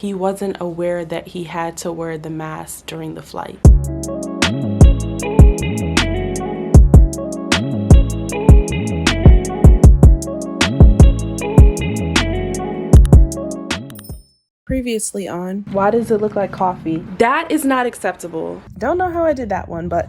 He wasn't aware that he had to wear the mask during the flight. Previously on, why does it look like coffee? That is not acceptable. Don't know how I did that one, but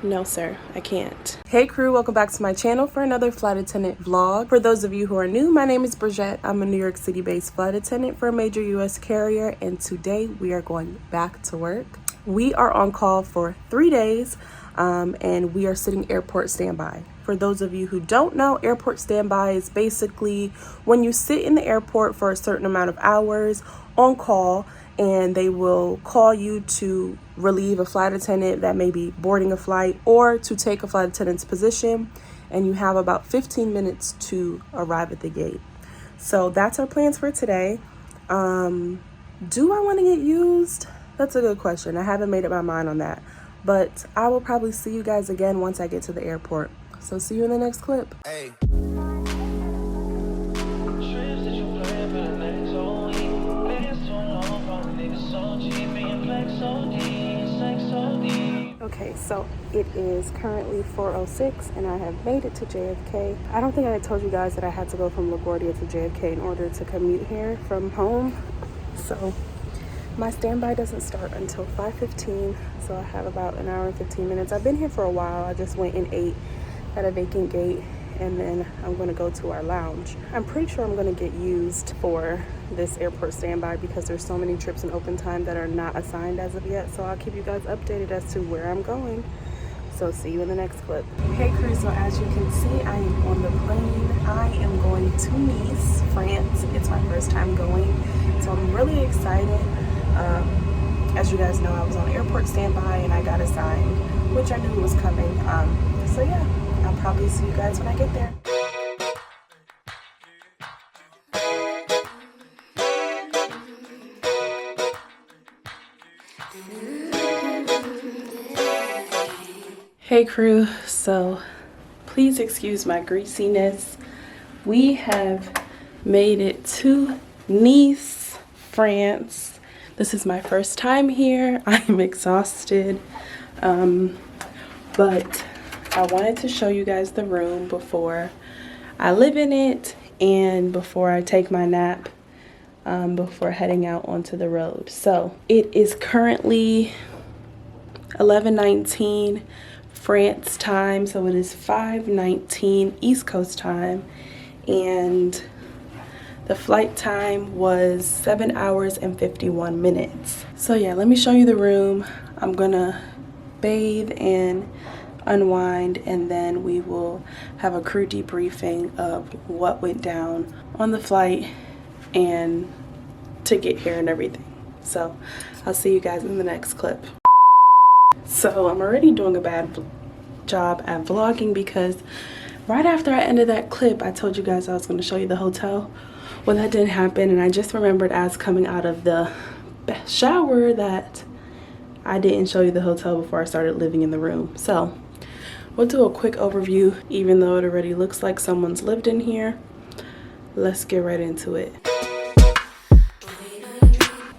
no sir, I can't. Hey crew, welcome back to my channel for another flight attendant vlog. For those of you who are new, my name is Bridget. I'm a New York City based flight attendant for a major US carrier, and today we are going back to work. We are on call for 3 days and we are sitting airport standby. For those of you who don't know, airport standby is basically when you sit in the airport for a certain amount of hours on call, and they will call you to relieve a flight attendant that may be boarding a flight or to take a flight attendant's position, and you have about 15 minutes to arrive at the gate. So that's our plans for today. Do I want to get used? That's a good question. I haven't made up my mind on that, but I will probably see you guys again once I get to the airport. So see you in the next clip. Hey. Okay, so it is currently 4:06 and I have made it to JFK. I don't think I told you guys that I had to go from LaGuardia to JFK in order to commute here from home. So my standby doesn't start until 5:15, so I have about an hour and 15 minutes. I've been here for a while. I just went and ate at a vacant gate, and then I'm going to go to our lounge. I'm pretty sure I'm going to get used for this airport standby because there's so many trips in open time that are not assigned as of yet. So I'll keep you guys updated as to where I'm going. So see you in the next clip. Hey crew, so as you can see, I am on the plane. I am going to Nice, France. It's my first time going, so I'm really excited. As you guys know, I was on airport standby and I got assigned, which I knew was coming. So yeah, I'll probably see you guys when I get there. Hey crew, so please excuse my greasiness. We have made it to Nice, France. This is my first time here. I'm exhausted, but I wanted to show you guys the room before I live in it and before I take my nap before heading out onto the road. So it is currently 11:19 France time, so it is 5:19 East Coast time, and the flight time was 7 hours and 51 minutes. So yeah, let me show you the room. I'm gonna bathe and unwind, and then we will have a crew debriefing of what went down on the flight and to get here and everything. So I'll see you guys in the next clip. So I'm already doing a bad job at vlogging because right after I ended that clip, I told you guys I was going to show you the hotel. Well, that didn't happen, and I just remembered as coming out of the shower that I didn't show you the hotel before I started living in the room. So we'll do a quick overview, even though it already looks like someone's lived in here. Let's get right into it.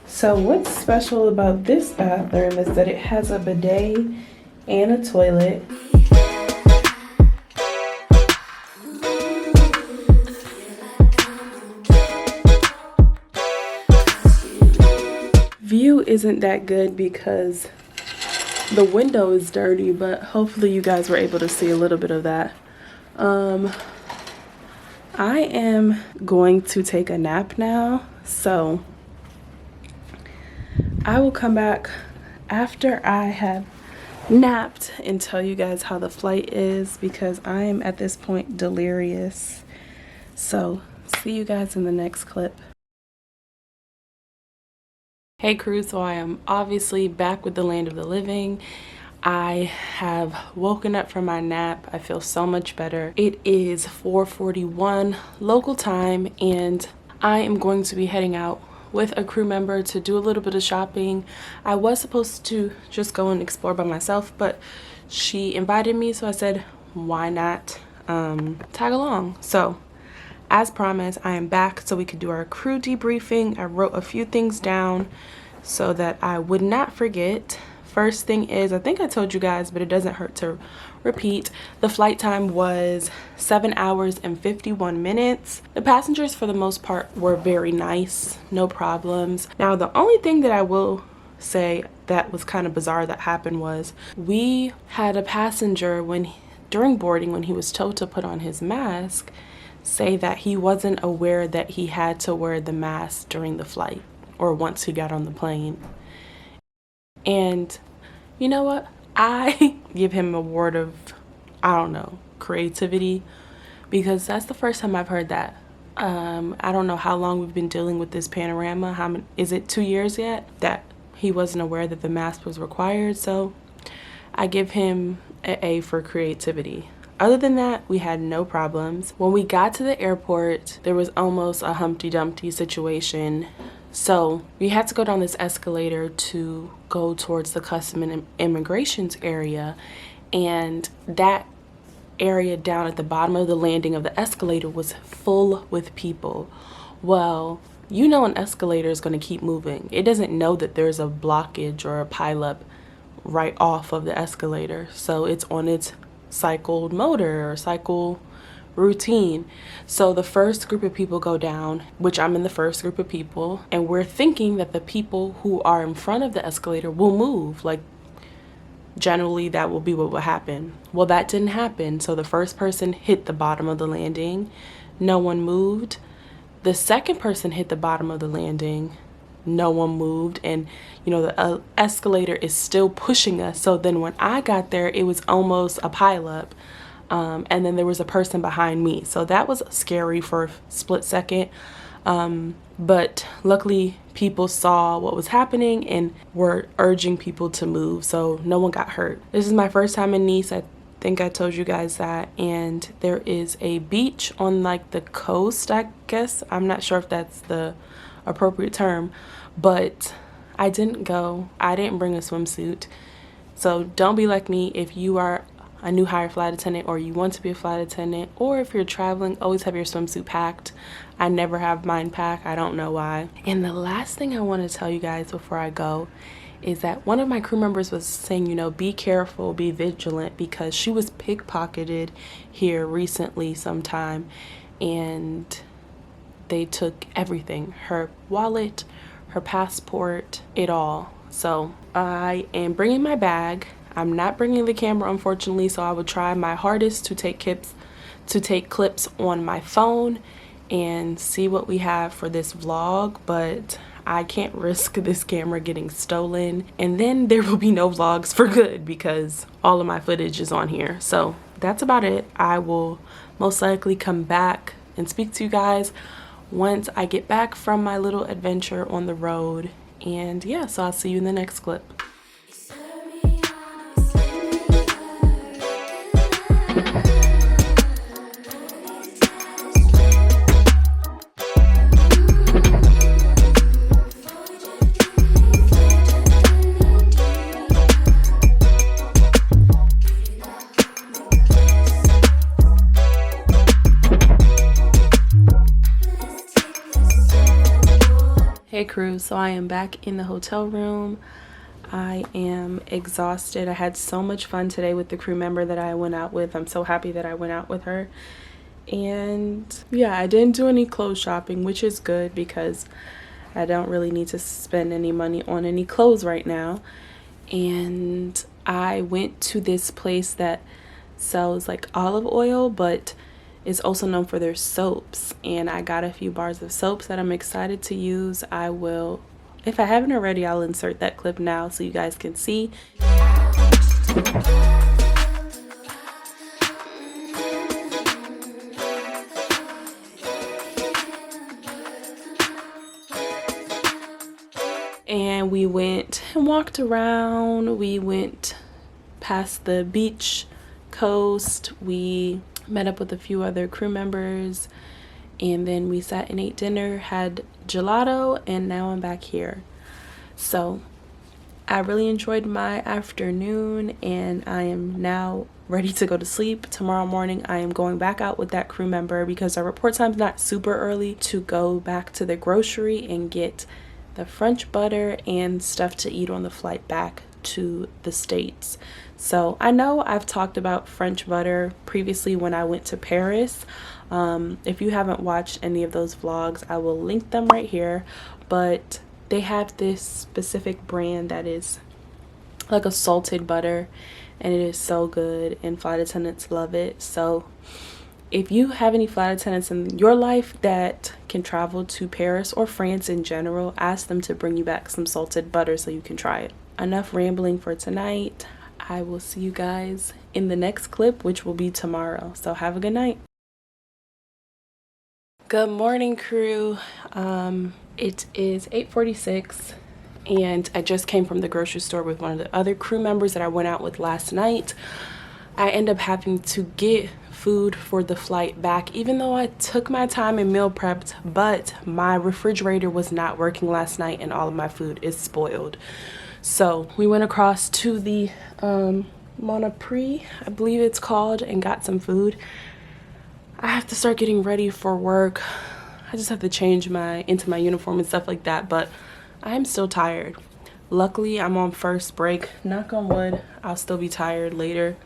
So what's special about this bathroom is that it has a bidet and a toilet. View isn't that good because the window is dirty, but hopefully you guys were able to see a little bit of that. I am going to take a nap now, so I will come back after I have napped and tell you guys how the flight is, because I am at this point delirious. So see you guys in the next clip. Hey crew, so I am obviously back with the land of the living. I have woken up from my nap. I feel so much better. It is 4:41 local time, and I am going to be heading out with a crew member to do a little bit of shopping. I was supposed to just go and explore by myself, but she invited me, so I said, why not tag along? So as promised, I am back so we could do our crew debriefing. I wrote a few things down so that I would not forget. First thing is, I think I told you guys, but it doesn't hurt to repeat. The flight time was 7 hours and 51 minutes. The passengers for the most part were very nice, no problems. Now, the only thing that I will say that was kind of bizarre that happened was we had a passenger during boarding, when he was told to put on his mask, say that he wasn't aware that he had to wear the mask during the flight or once he got on the plane. And you know what? I give him an award of, I don't know, creativity, because that's the first time I've heard that. I don't know how long we've been dealing with this panorama. Is it 2 years yet that he wasn't aware that the mask was required? So I give him an A for creativity. Other than that, we had no problems. When we got to the airport, there was almost a Humpty Dumpty situation. So we had to go down this escalator to go towards the Custom and Immigrations area. And that area down at the bottom of the landing of the escalator was full with people. Well, you know an escalator is going to keep moving. It doesn't know that there's a blockage or a pileup right off of the escalator. So it's on its cycled motor or cycle routine. So the first group of people go down, which I'm in the first group of people, and we're thinking that the people who are in front of the escalator will move. Like, generally that will be what will happen. Well, that didn't happen. So the first person hit the bottom of the landing. No one moved. The second person hit the bottom of the landing. No one moved. And you know, the escalator is still pushing us. So then when I got there, it was almost a pileup. And then there was a person behind me. So that was scary for a split second. But luckily people saw what was happening and were urging people to move. So no one got hurt. This is my first time in Nice. I think I told you guys that. And there is a beach on like the coast, I guess. I'm not sure if that's the appropriate term, but I didn't go. I didn't bring a swimsuit. So don't be like me. If you are a new hire flight attendant, or you want to be a flight attendant, or if you're traveling, always have your swimsuit packed. I never have mine packed. I don't know why. And the last thing I want to tell you guys before I go is that one of my crew members was saying, you know, be careful, be vigilant, because she was pickpocketed here recently sometime, and they took everything, her wallet, her passport, it all. So I am bringing my bag. I'm not bringing the camera, unfortunately, so I will try my hardest to take clips on my phone and see what we have for this vlog, but I can't risk this camera getting stolen, and then there will be no vlogs for good because all of my footage is on here. So that's about it. I will most likely come back and speak to you guys once I get back from my little adventure on the road. And yeah, so I'll see you in the next clip. Hey crew, so I am back in the hotel room. I am exhausted. I had so much fun today with the crew member that I went out with. I'm so happy that I went out with her. And yeah, I didn't do any clothes shopping, which is good because I don't really need to spend any money on any clothes right now. And I went to this place that sells like olive oil, but is also known for their soaps, and I got a few bars of soaps that I'm excited to use. I will, if I haven't already, I'll insert that clip now so you guys can see. And we went and walked around. We went past the beach coast. We met up with a few other crew members, and then we sat and ate dinner, had gelato, and now I'm back here. So I really enjoyed my afternoon, and I am now ready to go to sleep. Tomorrow morning I am going back out with that crew member because our report time's not super early, to go back to the grocery and get the French butter and stuff to eat on the flight back to the States. So I know I've talked about French butter previously when I went to Paris. If you haven't watched any of those vlogs, I will link them right here. But they have this specific brand that is like a salted butter, and it is so good, and flight attendants love it. So if you have any flight attendants in your life that can travel to Paris or France in general, ask them to bring you back some salted butter so you can try it. Enough rambling for tonight. I will see you guys in the next clip, which will be tomorrow. So have a good night. Good morning, crew. It is 8:46. And I just came from the grocery store with one of the other crew members that I went out with last night. I end up having to get food for the flight back, even though I took my time and meal prepped, but my refrigerator was not working last night and all of my food is spoiled. So we went across to the Monoprix, I believe it's called, and got some food. I have to start getting ready for work. I just have to change into my uniform and stuff like that, but I'm still tired. Luckily, I'm on first break. Knock on wood, I'll still be tired later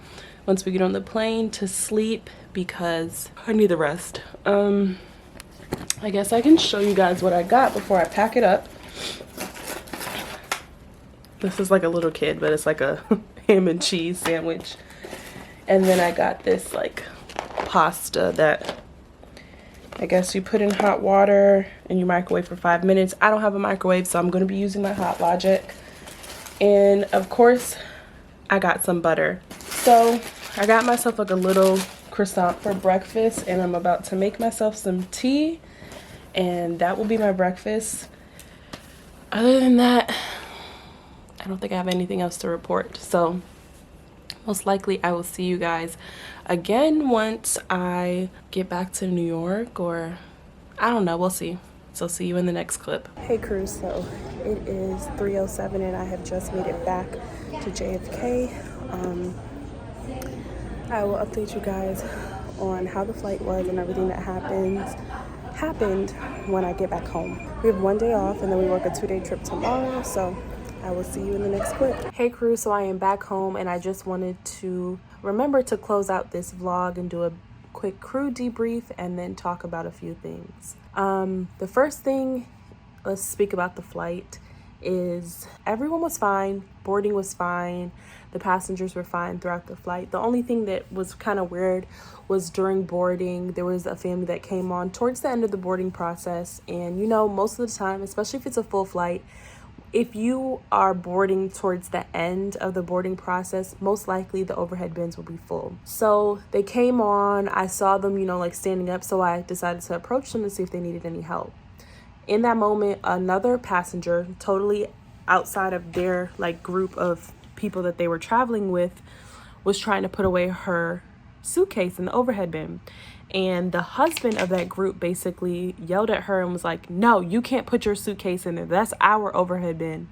once we get on the plane to sleep because I need the rest. I guess I can show you guys what I got before I pack it up. This is like a little kid, but it's like a ham and cheese sandwich. And then I got this like pasta that I guess you put in hot water and you microwave for 5 minutes. I don't have a microwave, so I'm going to be using my Hot Logic. And of course, I got some butter. So I got myself like a little croissant for breakfast, and I'm about to make myself some tea, and that will be my breakfast. Other than that, I don't think I have anything else to report. So most likely I will see you guys again once I get back to New York, or I don't know, we'll see. So see you in the next clip. Hey crew, so it is 3:07 and I have just made it back to JFK. I will update you guys on how the flight was and everything that happened when I get back home. We have 1 day off and then we work a 2-day trip tomorrow, so I will see you in the next clip. Hey crew, so I am back home and I just wanted to remember to close out this vlog and do a quick crew debrief and then talk about a few things. The first thing, let's speak about the flight, is everyone was fine. Boarding was fine. The passengers were fine throughout the flight. The only thing that was kind of weird was during boarding, there was a family that came on towards the end of the boarding process. And you know, most of the time, especially if it's a full flight, if you are boarding towards the end of the boarding process, most likely the overhead bins will be full. So they came on, I saw them, you know, like standing up. So I decided to approach them to see if they needed any help. In that moment, another passenger, totally outside of their like group of people that they were traveling with, was trying to put away her suitcase in the overhead bin. And the husband of that group basically yelled at her and was like, no, you can't put your suitcase in there. That's our overhead bin.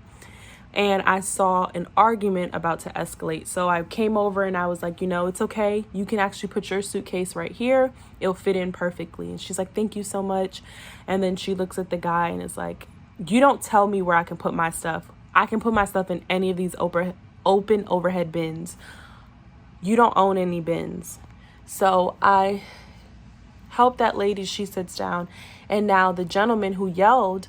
And I saw an argument about to escalate. So I came over and I was like, you know, it's okay. You can actually put your suitcase right here. It'll fit in perfectly. And she's like, thank you so much. And then she looks at the guy and is like, you don't tell me where I can put my stuff. I can put my stuff in any of these open overhead bins. You don't own any bins. So I help that lady, she sits down, and now the gentleman who yelled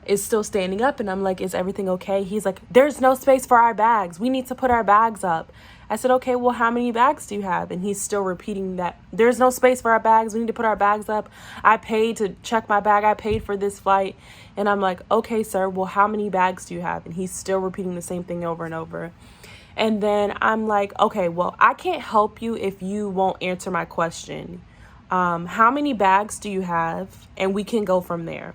is still standing up, and I'm like, is everything okay? He's like, there's no space for our bags. We need to put our bags up. I said, okay, well, how many bags do you have? And he's still repeating that there's no space for our bags. We need to put our bags up. I paid to check my bag. I paid for this flight. And I'm like, okay, sir, well, how many bags do you have? And he's still repeating the same thing over and over. And then I'm like, okay, well, I can't help you if you won't answer my question. How many bags do you have? And we can go from there.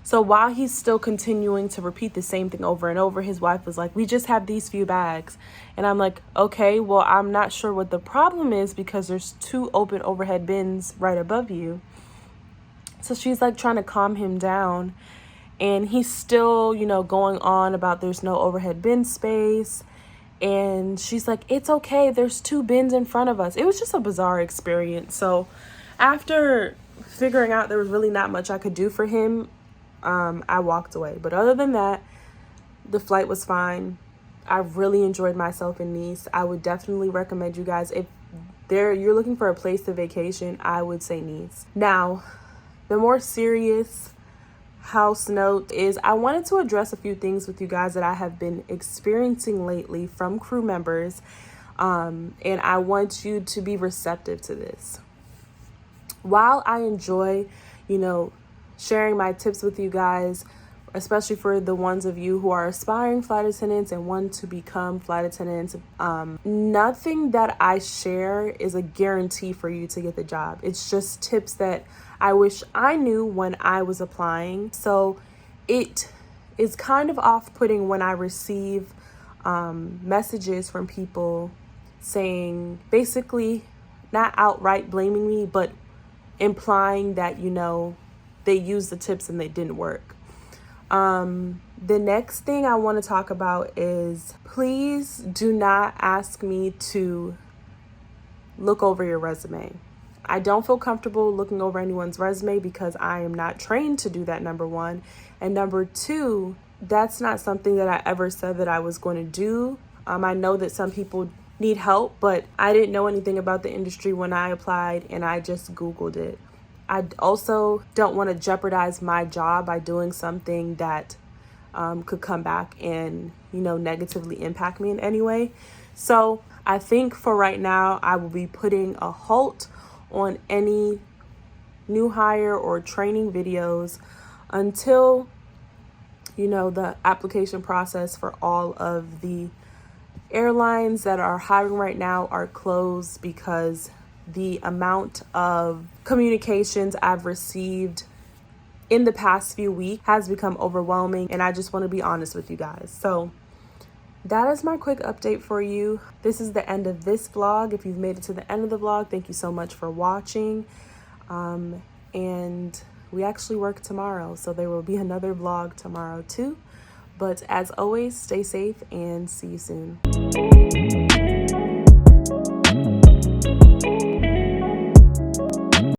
So while he's still continuing to repeat the same thing over and over, his wife was like, we just have these few bags. And I'm like, okay, well, I'm not sure what the problem is because there's 2 open overhead bins right above you. So she's like trying to calm him down. And he's still, you know, going on about there's no overhead bin space. And she's like, it's okay, there's 2 bins in front of us. It was just a bizarre experience. So after figuring out there was really not much I could do for him, I walked away. But other than that, the flight was fine. I really enjoyed myself in Nice. I would definitely recommend you guys, if you're looking for a place to vacation, I would say Nice. Now, the more serious house note is I wanted to address a few things with you guys that I have been experiencing lately from crew members, and I want you to be receptive to this. While I enjoy, sharing my tips with you guys, especially for the ones of you who are aspiring flight attendants and want to become flight attendants, nothing that I share is a guarantee for you to get the job. It's just tips that I wish I knew when I was applying. So it is kind of off-putting when I receive messages from people saying, basically not outright blaming me, but implying that, they used the tips and they didn't work. The next thing I want to talk about is, please do not ask me to look over your resume. I don't feel comfortable looking over anyone's resume because I am not trained to do that, number one. And number two, that's not something that I ever said that I was going to do. I know that some people need help, but I didn't know anything about the industry when I applied, and I just Googled it. I also don't want to jeopardize my job by doing something that could come back and, negatively impact me in any way. So I think for right now, I will be putting a halt on any new hire or training videos until, the application process for all of the airlines that are hiring right now are closed, because the amount of communications I've received in the past few weeks has become overwhelming, and I just want to be honest with you guys. So that is my quick update for you. This is the end of this vlog. If you've made it to the end of the vlog, thank you so much for watching. And we actually work tomorrow, so there will be another vlog tomorrow too. But as always, stay safe and see you soon.